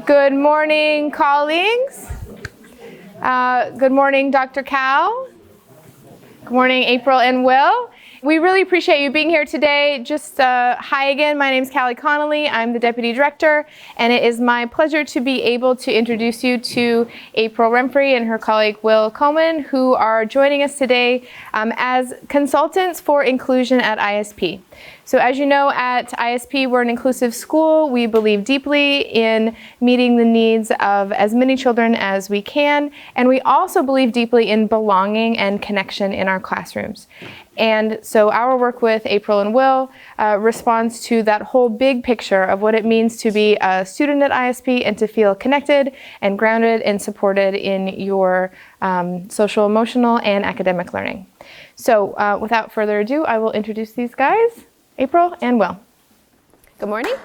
Good morning, colleagues. Good morning, Dr. Cal. Good morning, April and Will. We really appreciate you being here today. Just hi again, my name is Callie Connolly. I'm the Deputy Director, and it is my pleasure to be able to introduce you to April Remfery and her colleague Will Coleman, who are joining us today as consultants for inclusion at ISP. So as you know, at ISP, we're an inclusive school. We believe deeply in meeting the needs of as many children as we can, and we also believe deeply in belonging and connection in our classrooms. And so our work with April and Will responds to that whole big picture of what it means to be a student at ISP and to feel connected and grounded and supported in your social, emotional, and academic learning. So without further ado, I will introduce these guys, April and Will. Good morning.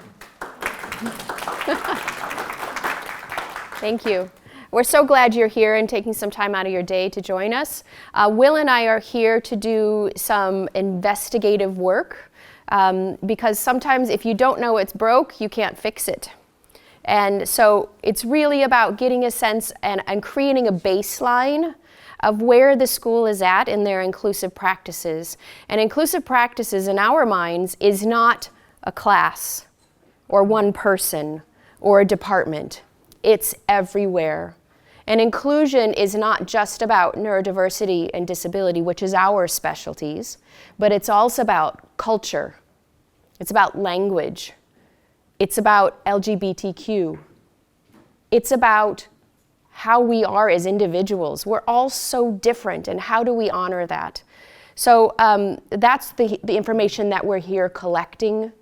Thank you. We're so glad you're here and taking some time out of your day to join us. Will and I are here to do some investigative work because sometimes if you don't know it's broke, you can't fix it. And so it's really about getting a sense and creating a baseline of where the school is at in their inclusive practices. And inclusive practices in our minds is not a class or one person or a department. It's everywhere. And inclusion is not just about neurodiversity and disability, which is our specialties, but it's also about culture. It's about language. It's about LGBTQ. It's about how we are as individuals. We're all so different, and how do we honor that? So that's the information that we're here collecting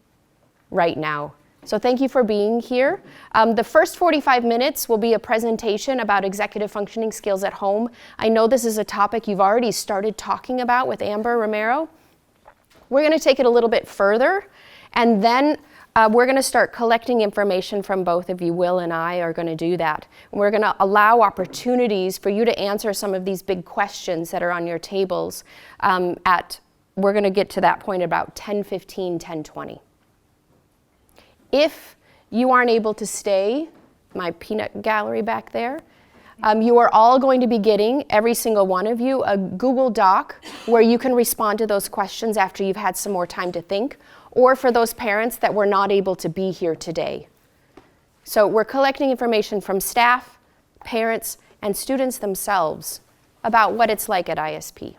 right now. So thank you for being here. The first 45 minutes will be a presentation about executive functioning skills at home. I know this is a topic you've already started talking about with Amber Romero. We're going to take it a little bit further, and then we're going to start collecting information from both of you. Will and I are going to do that. We're going to allow opportunities for you to answer some of these big questions that are on your tables we're going to get to that point about 10:15, 10:20. If you aren't able to stay, my peanut gallery back there, you are all going to be getting, every single one of you, a Google Doc where you can respond to those questions after you've had some more time to think, or for those parents that were not able to be here today. So we're collecting information from staff, parents, and students themselves about what it's like at ISP.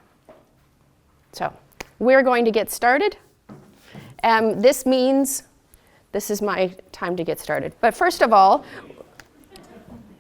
So we're going to get started. This means this is my time to get started. But first of all,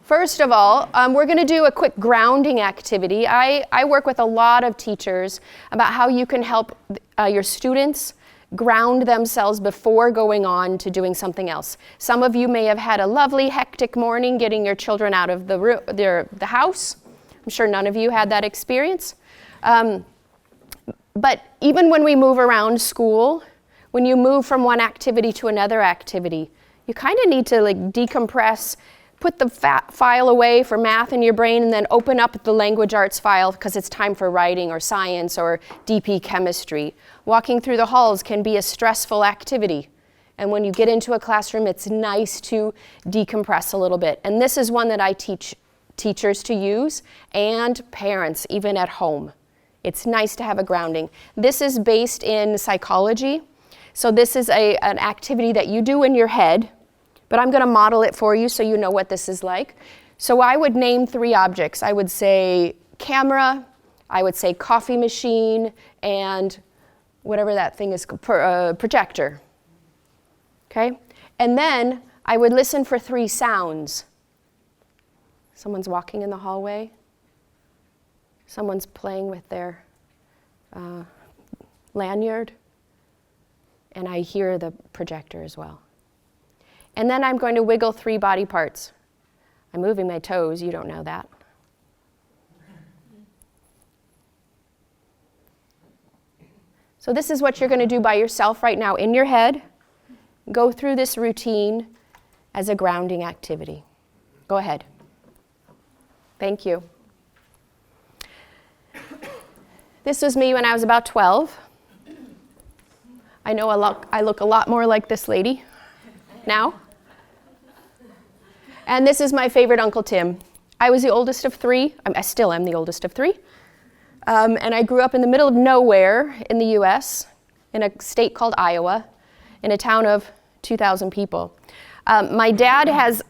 we're going to do a quick grounding activity. I work with a lot of teachers about how you can help your students ground themselves before going on to doing something else. Some of you may have had a lovely, hectic morning getting your children out of the house. I'm sure none of you had that experience. But even when we move around school, when you move from one activity to another activity, you kind of need to decompress, put the file away for math in your brain, and then open up the language arts file because it's time for writing or science or DP chemistry. Walking through the halls can be a stressful activity. And when you get into a classroom, it's nice to decompress a little bit. And this is one that I teach teachers to use and parents, even at home. It's nice to have a grounding. This is based in psychology. So this is an activity that you do in your head, but I'm going to model it for you so you know what this is like. So I would name 3 objects. I would say camera, I would say coffee machine, and whatever that thing is, projector. Okay? And then I would listen for 3 sounds. Someone's walking in the hallway. Someone's playing with their lanyard. And I hear the projector as well. And then I'm going to wiggle 3 body parts. I'm moving my toes, you don't know that. So this is what you're going to do by yourself right now in your head. Go through this routine as a grounding activity. Go ahead. Thank you. This was me when I was about 12. I know I look a lot more like this lady now. And this is my favorite Uncle Tim. I was the oldest of three. I still am the oldest of three. And I grew up in the middle of nowhere in the US, in a state called Iowa, in a town of 2,000 people. My dad has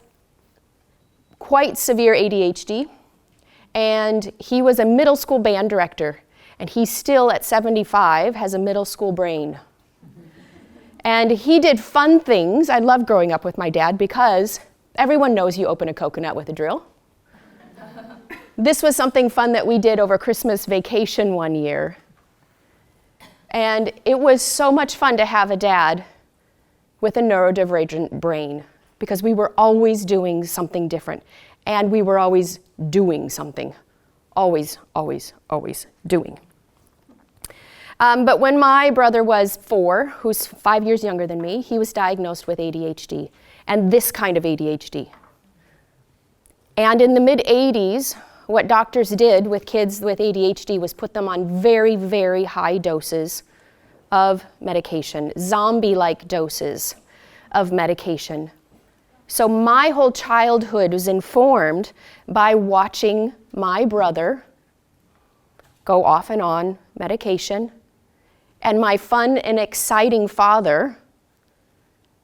quite severe ADHD, and he was a middle school band director, and he still, at 75, has a middle school brain. And he did fun things. I loved growing up with my dad because everyone knows you open a coconut with a drill. This was something fun that we did over Christmas vacation one year. And it was so much fun to have a dad with a neurodivergent brain because we were always doing something different. And we were always doing something. Always, always, always doing. But when my brother was 4, who's 5 years younger than me, he was diagnosed with ADHD, and this kind of ADHD. And in the mid-'80s, what doctors did with kids with ADHD was put them on very, very high doses of medication, zombie-like doses of medication. So my whole childhood was informed by watching my brother go off and on medication, and my fun and exciting father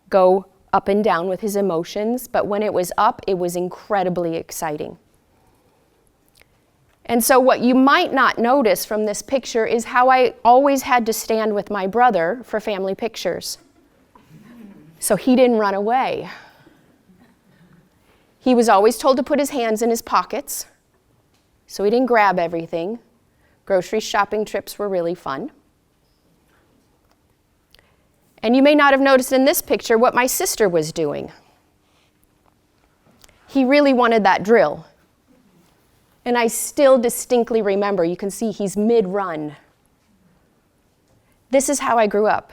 go up and down with his emotions, but when it was up, it was incredibly exciting. And so what you might not notice from this picture is how I always had to stand with my brother for family pictures. So he didn't run away. He was always told to put his hands in his pockets, so he didn't grab everything. Grocery shopping trips were really fun. And you may not have noticed in this picture what my sister was doing. He really wanted that drill. And I still distinctly remember, you can see he's mid-run. This is how I grew up.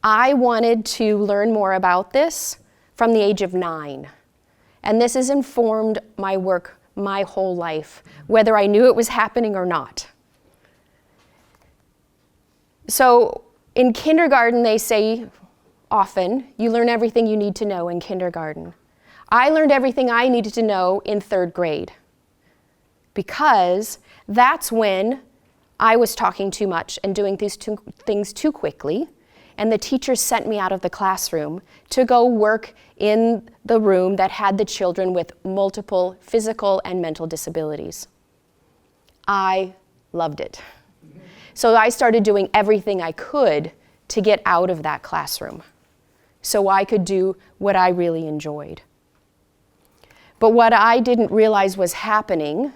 I wanted to learn more about this from the age of 9. And this has informed my work my whole life, whether I knew it was happening or not. So in kindergarten, they say often, you learn everything you need to know in kindergarten. I learned everything I needed to know in 3rd grade. Because that's when I was talking too much and doing these things too quickly, and the teacher sent me out of the classroom to go work in the room that had the children with multiple physical and mental disabilities. I loved it. So I started doing everything I could to get out of that classroom so I could do what I really enjoyed. But what I didn't realize was happening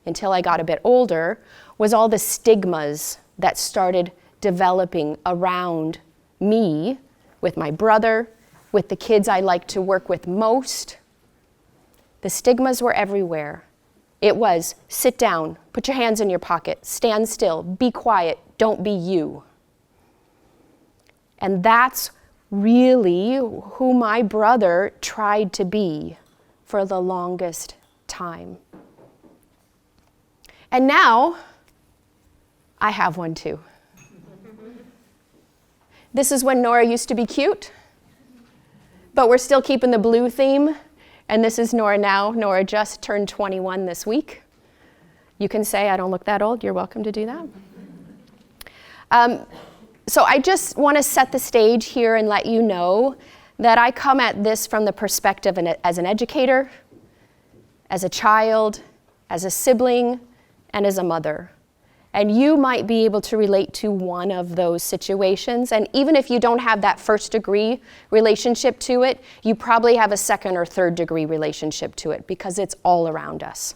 until I got a bit older was all the stigmas that started developing around me, with my brother, with the kids I liked to work with most. The stigmas were everywhere. It was, sit down, put your hands in your pocket, stand still, be quiet, don't be you. And that's really who my brother tried to be for the longest time. And now, I have one too. This is when Nora used to be cute, but we're still keeping the blue theme. And this is Nora now. Nora just turned 21 this week. You can say, I don't look that old. You're welcome to do that. So I just want to set the stage here and let you know that I come at this from the perspective as an educator, as a child, as a sibling, and as a mother. And you might be able to relate to one of those situations. And even if you don't have that 1st degree relationship to it, you probably have a 2nd or 3rd degree relationship to it because it's all around us.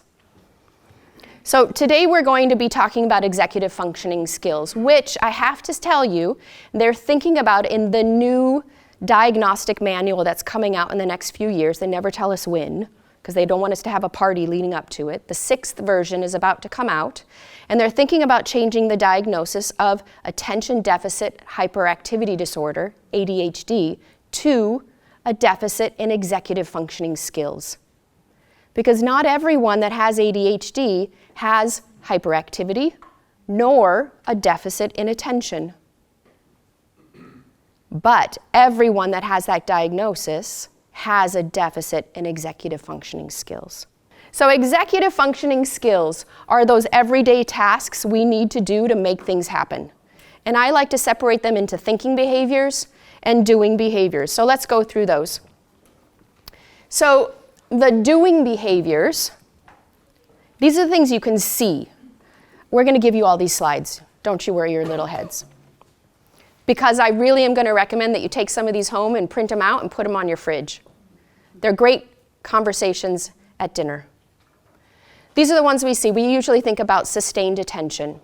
So today we're going to be talking about executive functioning skills, which I have to tell you, they're thinking about in the new diagnostic manual that's coming out in the next few years. They never tell us when, because they don't want us to have a party leading up to it. The 6th version is about to come out, and they're thinking about changing the diagnosis of attention deficit hyperactivity disorder, ADHD, to a deficit in executive functioning skills. Because not everyone that has ADHD has hyperactivity, nor a deficit in attention. But everyone that has that diagnosis has a deficit in executive functioning skills. So executive functioning skills are those everyday tasks we need to do to make things happen. And I like to separate them into thinking behaviors and doing behaviors. So let's go through those. So the doing behaviors, these are the things you can see. We're going to give you all these slides. Don't you worry your little heads. Because I really am going to recommend that you take some of these home and print them out and put them on your fridge. They're great conversations at dinner. These are the ones we see. We usually think about sustained attention.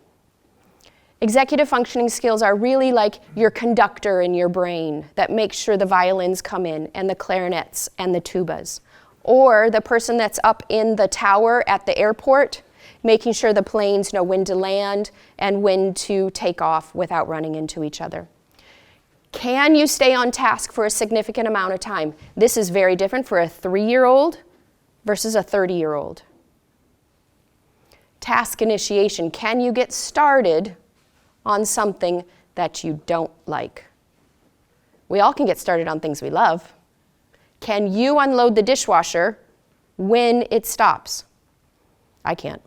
Executive functioning skills are really like your conductor in your brain that makes sure the violins come in and the clarinets and the tubas. Or the person that's up in the tower at the airport, making sure the planes know when to land and when to take off without running into each other. Can you stay on task for a significant amount of time? This is very different for a 3-year-old versus a 30-year-old. Task initiation. Can you get started on something that you don't like? We all can get started on things we love. Can you unload the dishwasher when it stops? I can't.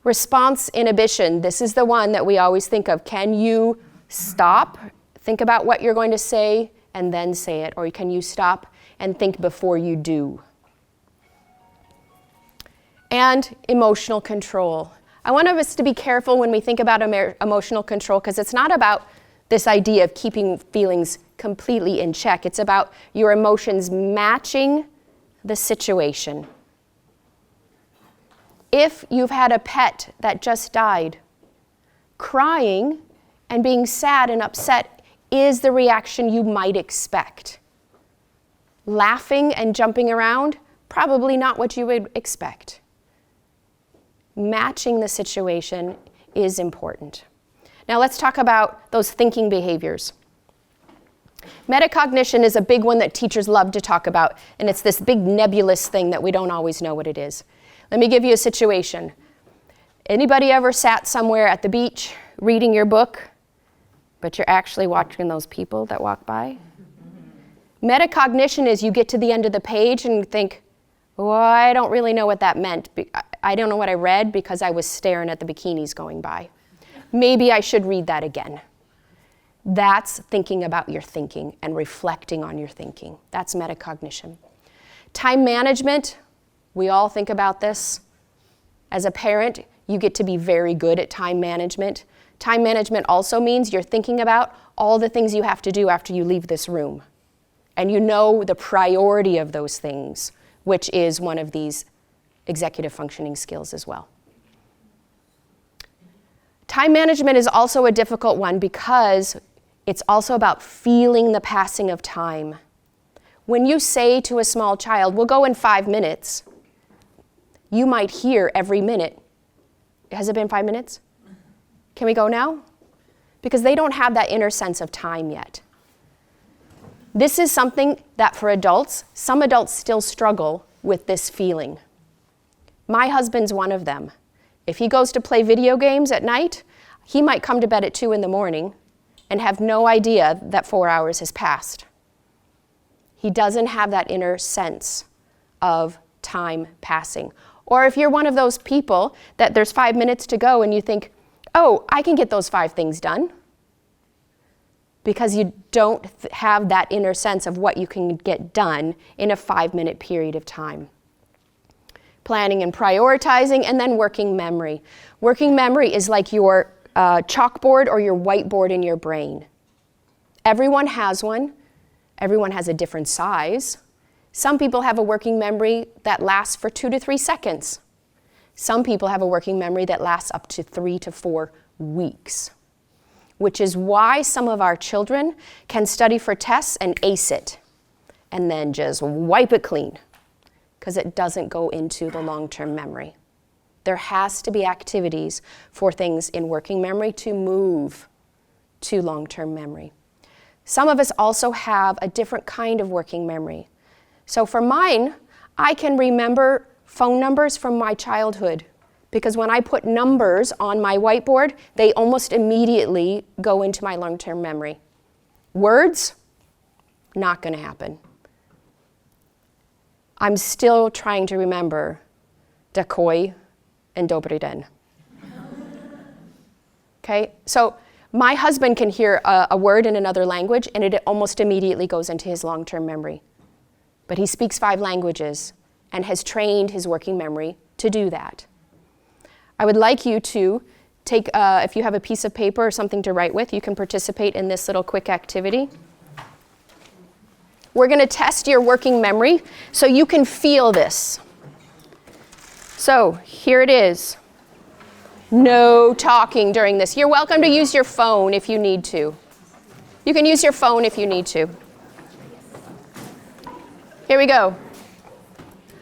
Response inhibition. This is the one that we always think of. Can you stop, think about what you're going to say, and then say it? Or can you stop and think before you do? And emotional control. I want us to be careful when we think about emotional control, because it's not about this idea of keeping feelings completely in check. It's about your emotions matching the situation. If you've had a pet that just died, crying and being sad and upset is the reaction you might expect. Laughing and jumping around, probably not what you would expect. Matching the situation is important. Now let's talk about those thinking behaviors. Metacognition is a big one that teachers love to talk about, and it's this big nebulous thing that we don't always know what it is. Let me give you a situation. Anybody ever sat somewhere at the beach reading your book, but you're actually watching those people that walk by? Metacognition is you get to the end of the page and you think, well, I don't really know what that meant. I don't know what I read because I was staring at the bikinis going by. Maybe I should read that again. That's thinking about your thinking and reflecting on your thinking. That's metacognition. Time management, we all think about this. As a parent, you get to be very good at time management. Time management also means you're thinking about all the things you have to do after you leave this room. And you know the priority of those things, which is one of these executive functioning skills as well. Time management is also a difficult one because it's also about feeling the passing of time. When you say to a small child, we'll go in 5 minutes, you might hear every minute, has it been 5 minutes? Can we go now? Because they don't have that inner sense of time yet. This is something that for adults, some adults still struggle with this feeling. My husband's one of them. If he goes to play video games at night, he might come to bed at 2 a.m. and have no idea that 4 hours has passed. He doesn't have that inner sense of time passing. Or if you're one of those people that there's 5 minutes to go and you think, oh, I can get those 5 things done. Because you don't have that inner sense of what you can get done in a 5-minute period of time. Planning and prioritizing, and then working memory. Working memory is like your chalkboard or your whiteboard in your brain. Everyone has one. Everyone has a different size. Some people have a working memory that lasts for 2 to 3 seconds. Some people have a working memory that lasts up to 3 to 4 weeks, which is why some of our children can study for tests and ace it, and then just wipe it clean, because it doesn't go into the long-term memory. There has to be activities for things in working memory to move to long-term memory. Some of us also have a different kind of working memory. So for mine, I can remember phone numbers from my childhood, because when I put numbers on my whiteboard, they almost immediately go into my long-term memory. Words, not going to happen. I'm still trying to remember Dakoi and Dobry den. Okay, so my husband can hear a word in another language and it almost immediately goes into his long-term memory. But he speaks 5 languages and has trained his working memory to do that. I would like you to take, if you have a piece of paper or something to write with, you can participate in this little quick activity. We're going to test your working memory so you can feel this. So here it is. No talking during this. You're welcome to use your phone if you need to. You can use your phone if you need to. Here we go.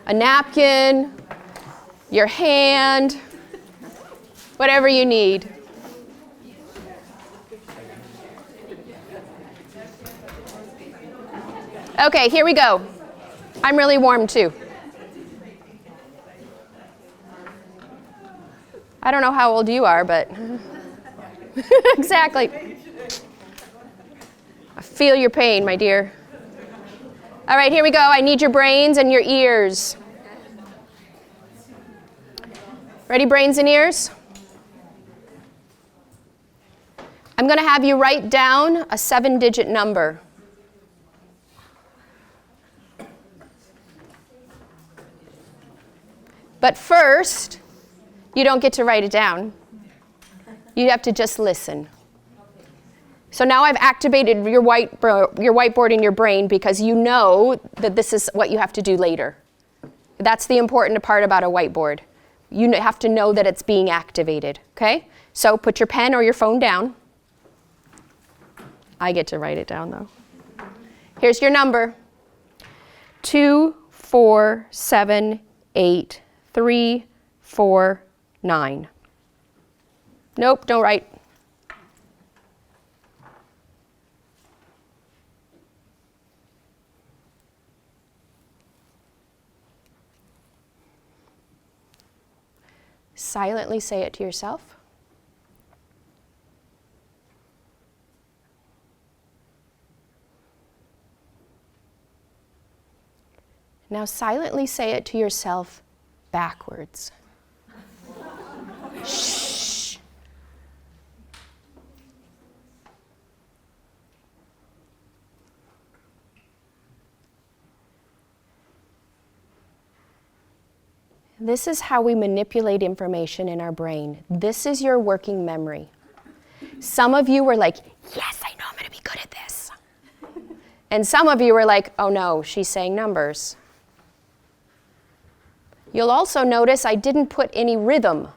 A napkin, your hand, whatever you need. Okay, here we go. I'm really warm too. I don't know how old you are, but exactly. I feel your pain, my dear. All right, here we go. I need your brains and your ears. Ready, brains and ears? I'm going to have you write down a 7-digit number. But first, you don't get to write it down. You have to just listen. So now I've activated your whiteboard in your brain because you know that this is what you have to do later. That's the important part about a whiteboard. You have to know that it's being activated, okay? So put your pen or your phone down. I get to write it down though. Here's your number. 2, 4, 7, 8, 3, 4, 9. Nope, don't write. Silently say it to yourself. Now silently say it to yourself backwards. Shh. This is how we manipulate information in our brain. This is your working memory. Some of you were like, yes, I know I'm going to be good at this. And some of you were like, oh no, she's saying numbers. You'll also notice I didn't put any rhythm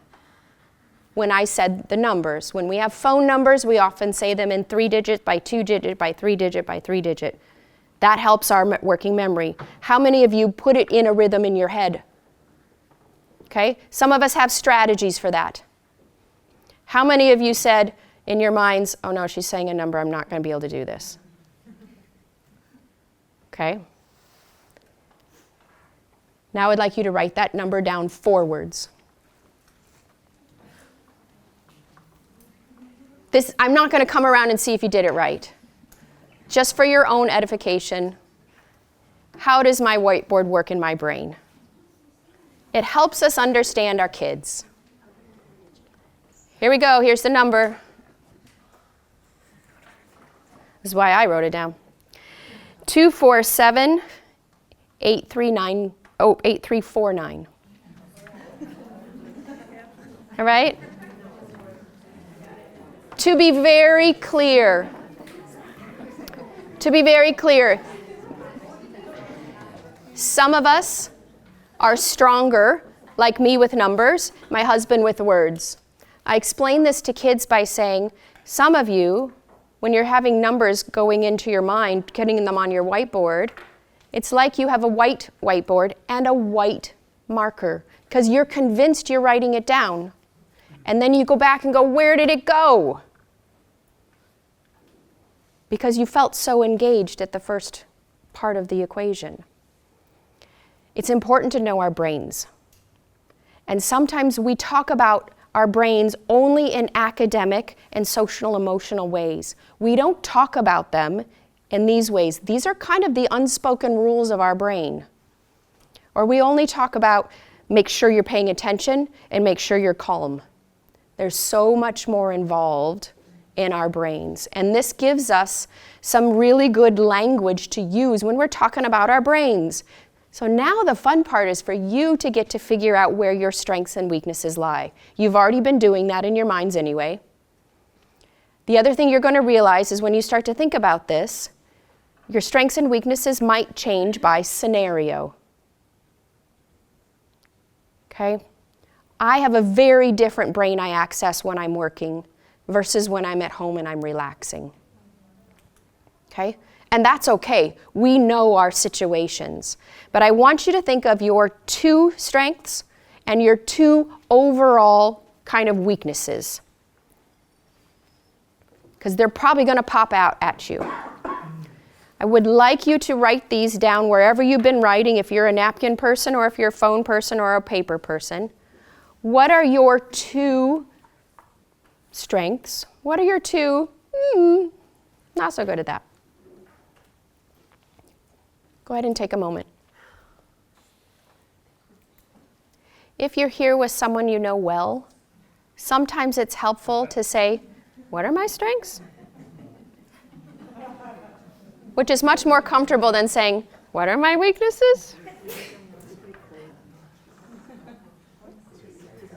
when I said the numbers. When we have phone numbers, we often say them in 3 digit by 2 digit by 3 digit by 3 digit. That helps our working memory. How many of you put it in a rhythm in your head? Okay, some of us have strategies for that. How many of you said in your minds, oh no, she's saying a number, I'm not going to be able to do this? Okay. Now I'd like you to write that number down forwards. I'm not going to come around and see if you did it right. Just for your own edification, how does my whiteboard work in my brain? It helps us understand our kids. Here we go. Here's the number. This is why I wrote it down. 247 839 8349. All right? To be very clear, some of us are stronger, like me with numbers, my husband with words. I explain this to kids by saying, some of you, when you're having numbers going into your mind, getting them on your whiteboard, it's like you have a white whiteboard and a white marker, because you're convinced you're writing it down. And then you go back and go, where did it go? Because you felt so engaged at the first part of the equation. It's important to know our brains. And sometimes we talk about our brains only in academic and social emotional ways. We don't talk about them in these ways. These are kind of the unspoken rules of our brain. Or we only talk about make sure you're paying attention and make sure you're calm. There's so much more involved in our brains. And this gives us some really good language to use when we're talking about our brains. So now the fun part is for you to get to figure out where your strengths and weaknesses lie. You've already been doing that in your minds anyway. The other thing you're going to realize is when you start to think about this, your strengths and weaknesses might change by scenario. Okay? I have a very different brain I access when I'm working versus when I'm at home and I'm relaxing. Okay? And that's okay. We know our situations. But I want you to think of your 2 strengths and your 2 overall kind of weaknesses. Because they're probably going to pop out at you. I would like you to write these down wherever you've been writing, if you're a napkin person or if you're a phone person or a paper person. What are your 2 strengths? What are your 2, not so good at that? Go ahead and take a moment. If you're here with someone you know well, sometimes it's helpful to say, what are my strengths? Which is much more comfortable than saying, what are my weaknesses?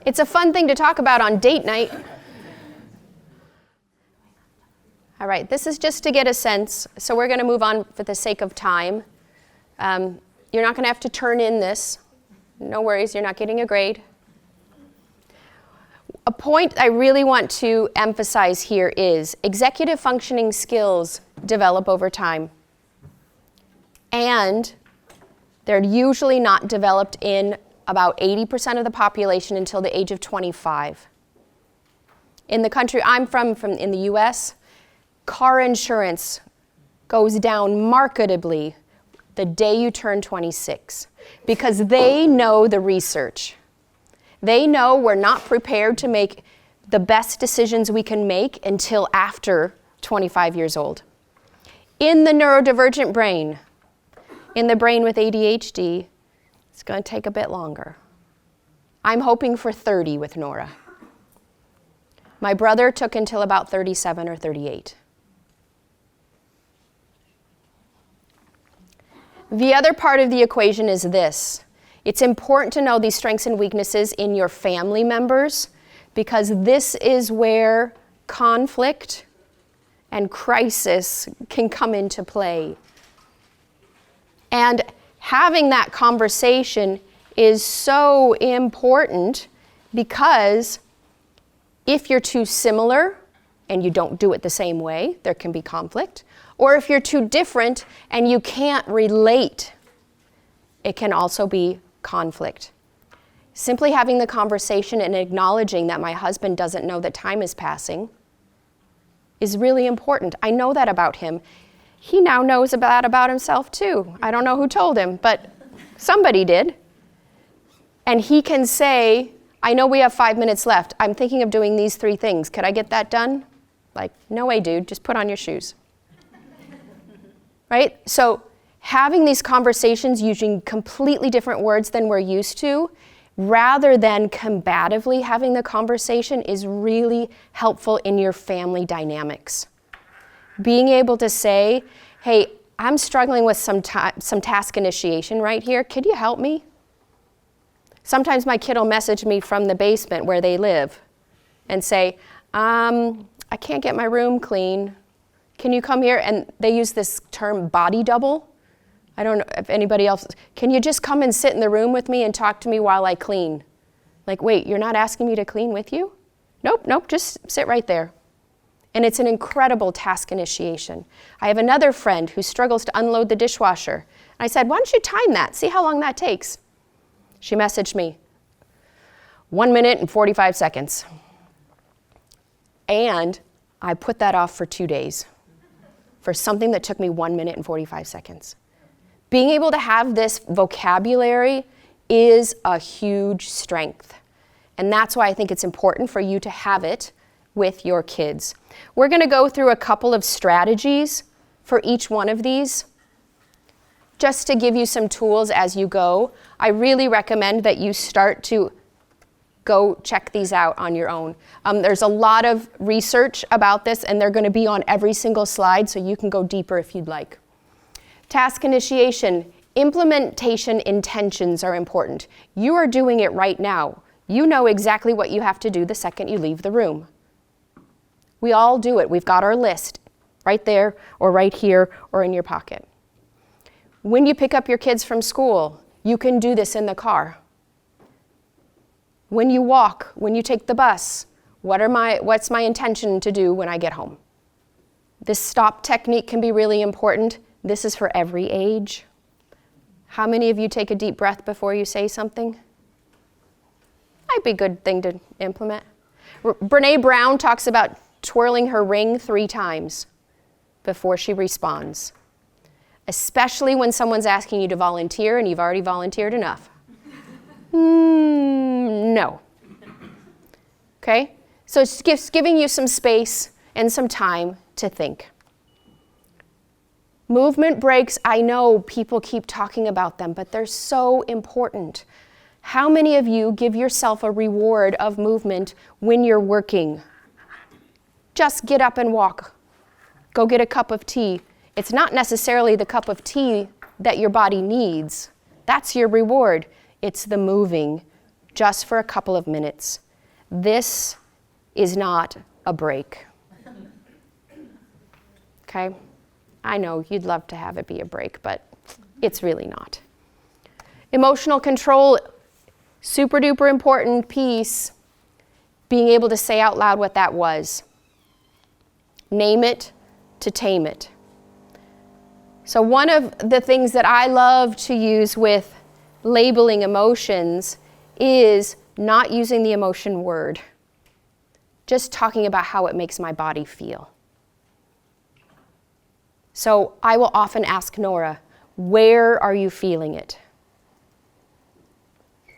It's a fun thing to talk about on date night. All right, this is just to get a sense, so we're going to move on for the sake of time. You're not going to have to turn in this. No worries, you're not getting a grade. A point I really want to emphasize here is executive functioning skills develop over time. And they're usually not developed in about 80% of the population until the age of 25. In the country I'm from in the US, car insurance goes down markedly the day you turn 26 because they know the research. They know we're not prepared to make the best decisions we can make until after 25 years old. In the neurodivergent brain, in the brain with ADHD, it's going to take a bit longer. I'm hoping for 30 with Nora. My brother took until about 37 or 38. The other part of the equation is this. It's important to know these strengths and weaknesses in your family members because this is where conflict and crisis can come into play. And having that conversation is so important because if you're too similar and you don't do it the same way, there can be conflict. Or if you're too different and you can't relate, it can also be conflict. Simply having the conversation and acknowledging that my husband doesn't know that time is passing is really important. I know that about him. He now knows that about himself too. I don't know who told him, but somebody did. And he can say, I know we have 5 minutes left. I'm thinking of doing these 3 things. Could I get that done? Like, no way, dude. Just put on your shoes. Right? So having these conversations using completely different words than we're used to, rather than combatively having the conversation, is really helpful in your family dynamics. Being able to say, hey, I'm struggling with some task initiation right here. Could you help me? Sometimes my kid will message me from the basement where they live and say, I can't get my room clean. Can you come here? And they use this term body double. I don't know if anybody else, can you just come and sit in the room with me and talk to me while I clean? Like, wait, you're not asking me to clean with you? Nope, just sit right there. And it's an incredible task initiation. I have another friend who struggles to unload the dishwasher. I said, why don't you time that? See how long that takes. She messaged me, 1 minute and 45 seconds. And I put that off for 2 days for something that took me 1 minute and 45 seconds. Being able to have this vocabulary is a huge strength. And that's why I think it's important for you to have it with your kids. We're going to go through a couple of strategies for each one of these, just to give you some tools as you go. I really recommend that you start to go check these out on your own. There's a lot of research about this, and they're going to be on every single slide, so you can go deeper if you'd like. Task initiation. Implementation intentions are important. You are doing it right now. You know exactly what you have to do the second you leave the room. We all do it. We've got our list right there, or right here, or in your pocket. When you pick up your kids from school, you can do this in the car. When you walk, when you take the bus, what's my intention to do when I get home? This stop technique can be really important. This is for every age. How many of you take a deep breath before you say something? Might be a good thing to implement. Brene Brown talks about twirling her ring 3 times before she responds, especially when someone's asking you to volunteer and you've already volunteered enough. No. Okay? So it's just giving you some space and some time to think. Movement breaks, I know people keep talking about them, but they're so important. How many of you give yourself a reward of movement when you're working? Just get up and walk. Go get a cup of tea. It's not necessarily the cup of tea that your body needs. That's your reward. It's the moving, just for a couple of minutes. This is not a break. Okay? I know you'd love to have it be a break, but it's really not. Emotional control, super duper important piece. Being able to say out loud what that was. Name it to tame it. So one of the things that I love to use with labeling emotions is not using the emotion word. Just talking about how it makes my body feel. So I will often ask Nora, where are you feeling it?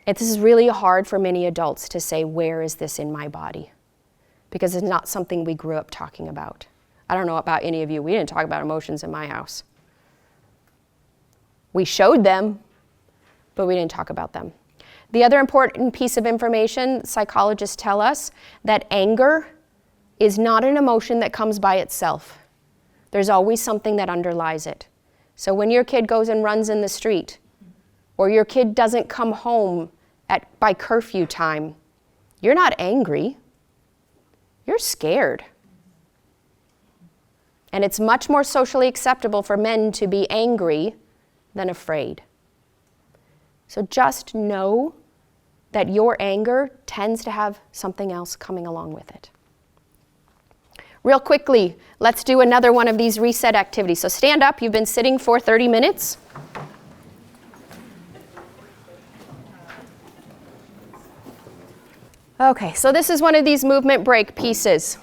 And this is really hard for many adults to say, where is this in my body? Because it's not something we grew up talking about. I don't know about any of you. We didn't talk about emotions in my house. We showed them, but we didn't talk about them. The other important piece of information, psychologists tell us that anger is not an emotion that comes by itself. There's always something that underlies it. So when your kid goes and runs in the street, or your kid doesn't come home by curfew time, you're not angry. You're scared. And it's much more socially acceptable for men to be angry than afraid. So just know that your anger tends to have something else coming along with it. Real quickly, let's do another one of these reset activities. So stand up. You've been sitting for 30 minutes. Okay, so this is one of these movement break pieces.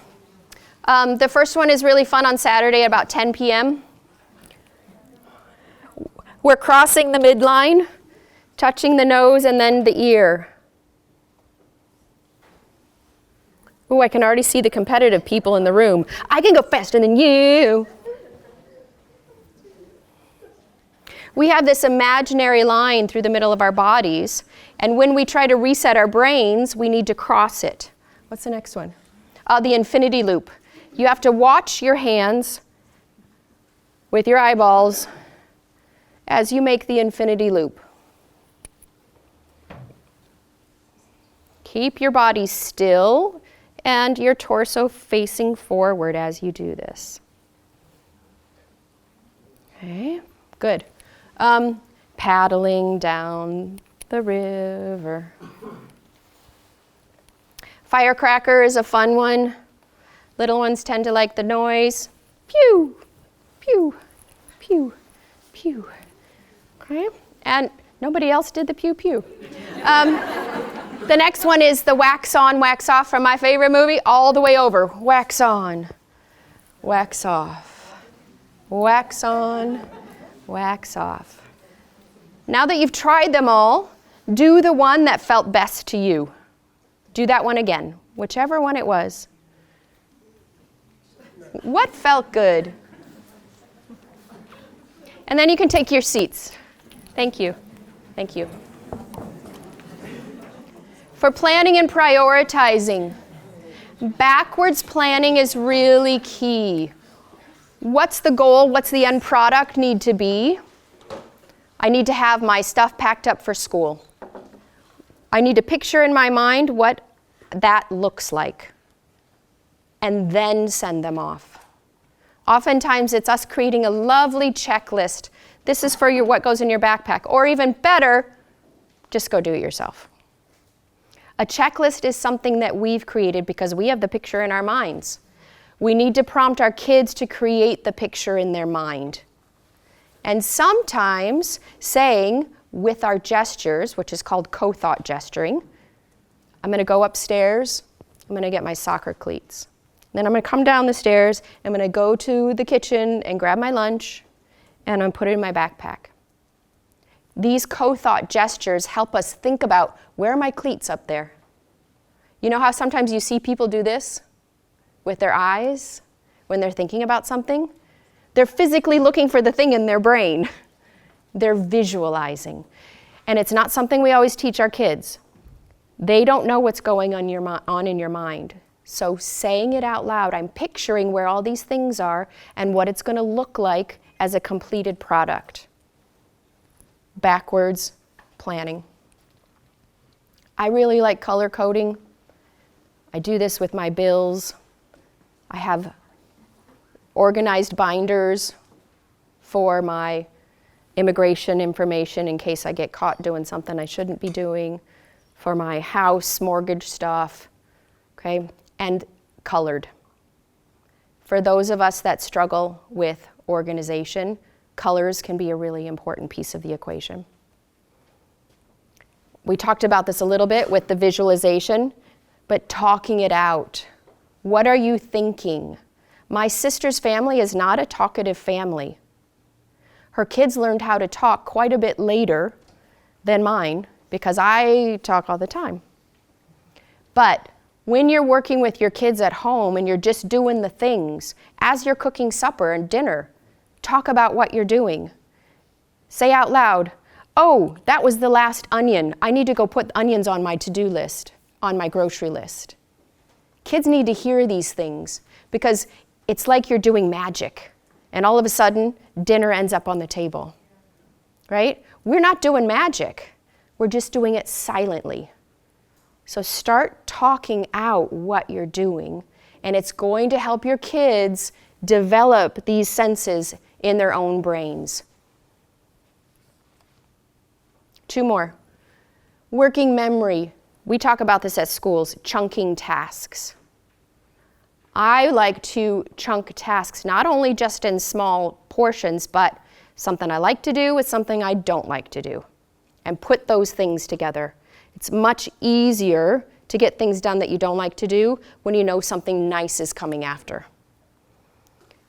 The first one is really fun on Saturday at about 10 p.m. We're crossing the midline, touching the nose and then the ear. Ooh, I can already see the competitive people in the room. I can go faster than you. We have this imaginary line through the middle of our bodies, and when we try to reset our brains, we need to cross it. What's the next one? The infinity loop. You have to watch your hands with your eyeballs as you make the infinity loop. Keep your body still and your torso facing forward as you do this. Okay, good. Paddling down the river. Firecracker is a fun one. Little ones tend to like the noise. Pew, pew, pew, pew. Okay, and nobody else did the pew, pew. The next one is the wax on, wax off from my favorite movie, All the Way Over. Wax on, wax off, wax on, wax off. Now that you've tried them all, do the one that felt best to you. Do that one again, whichever one it was. What felt good? And then you can take your seats. Thank you. Thank you. For planning and prioritizing, backwards planning is really key. What's the goal? What's the end product need to be? I need to have my stuff packed up for school. I need to picture in my mind what that looks like, and then send them off. Oftentimes it's us creating a lovely checklist. This is for what goes in your backpack. Or even better, just go do it yourself. A checklist is something that we've created because we have the picture in our minds. We need to prompt our kids to create the picture in their mind. And sometimes saying with our gestures, which is called co-thought gesturing, I'm going to go upstairs, I'm going to get my soccer cleats. Then I'm going to come down the stairs, I'm going to go to the kitchen and grab my lunch, and I'm going to put it in my backpack. These co-thought gestures help us think about, where are my cleats up there? You know how sometimes you see people do this with their eyes when they're thinking about something? They're physically looking for the thing in their brain. They're visualizing. And it's not something we always teach our kids. They don't know what's going on in your mind. So saying it out loud, I'm picturing where all these things are and what it's going to look like as a completed product. Backwards planning. I really like color coding. I do this with my bills. I have organized binders for my immigration information in case I get caught doing something I shouldn't be doing, for my house mortgage stuff, okay, and colored. For those of us that struggle with organization, colors can be a really important piece of the equation. We talked about this a little bit with the visualization, but talking it out. What are you thinking? My sister's family is not a talkative family. Her kids learned how to talk quite a bit later than mine because I talk all the time. But when you're working with your kids at home and you're just doing the things, as you're cooking supper and dinner, talk about what you're doing. Say out loud, oh, that was the last onion. I need to go put onions on my to-do list, on my grocery list. Kids need to hear these things because it's like you're doing magic. And all of a sudden, dinner ends up on the table, right? We're not doing magic. We're just doing it silently. So start talking out what you're doing, and it's going to help your kids develop these senses in their own brains. 2 more. Working memory. We talk about this at schools, chunking tasks. I like to chunk tasks not only just in small portions, but something I like to do with something I don't like to do, and put those things together. It's much easier to get things done that you don't like to do when you know something nice is coming after.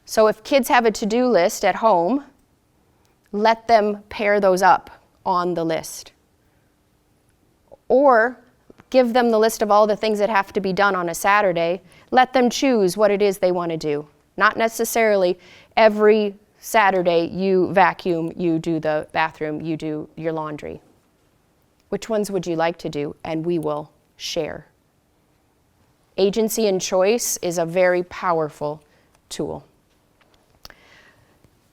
So if kids have a to-do list at home, let them pair those up on the list. Or give them the list of all the things that have to be done on a Saturday. Let them choose what it is they want to do. Not necessarily every Saturday you vacuum, you do the bathroom, you do your laundry. Which ones would you like to do? And we will share. Agency and choice is a very powerful tool.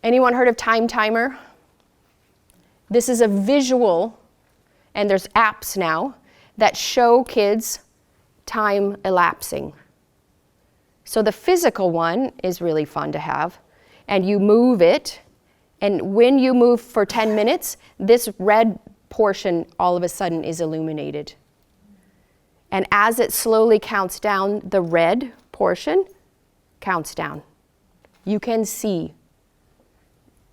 Anyone heard of Time Timer? This is a visual, and there's apps now that show kids time elapsing. So the physical one is really fun to have, and you move it, and when you move for 10 minutes, this red portion all of a sudden is illuminated. And as it slowly counts down, the red portion counts down. You can see.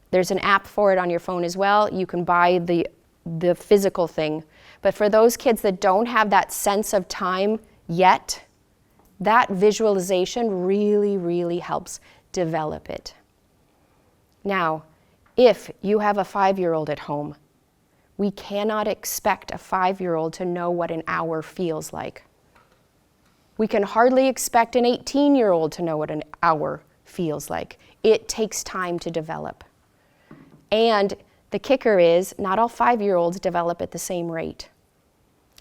There's an app for it on your phone as well. You can buy the physical thing. But for those kids that don't have that sense of time yet, that visualization really, really helps develop it. Now, if you have a 5-year-old at home, we cannot expect a 5-year-old to know what an hour feels like. We can hardly expect an 18-year-old to know what an hour feels like. It takes time to develop. And the kicker is, not all 5-year-olds develop at the same rate.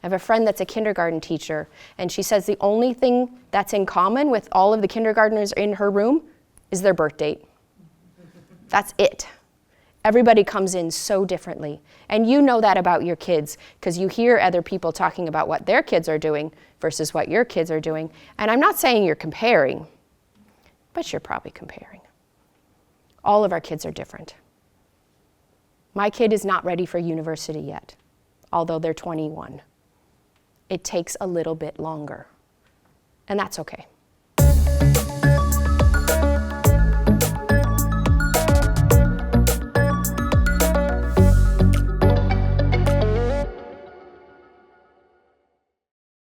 I have a friend that's a kindergarten teacher, and she says the only thing that's in common with all of the kindergartners in her room is their birth date. That's it. Everybody comes in so differently. And you know that about your kids, because you hear other people talking about what their kids are doing versus what your kids are doing. And I'm not saying you're comparing, but you're probably comparing. All of our kids are different. My kid is not ready for university yet, although they're 21. It takes a little bit longer, and that's okay.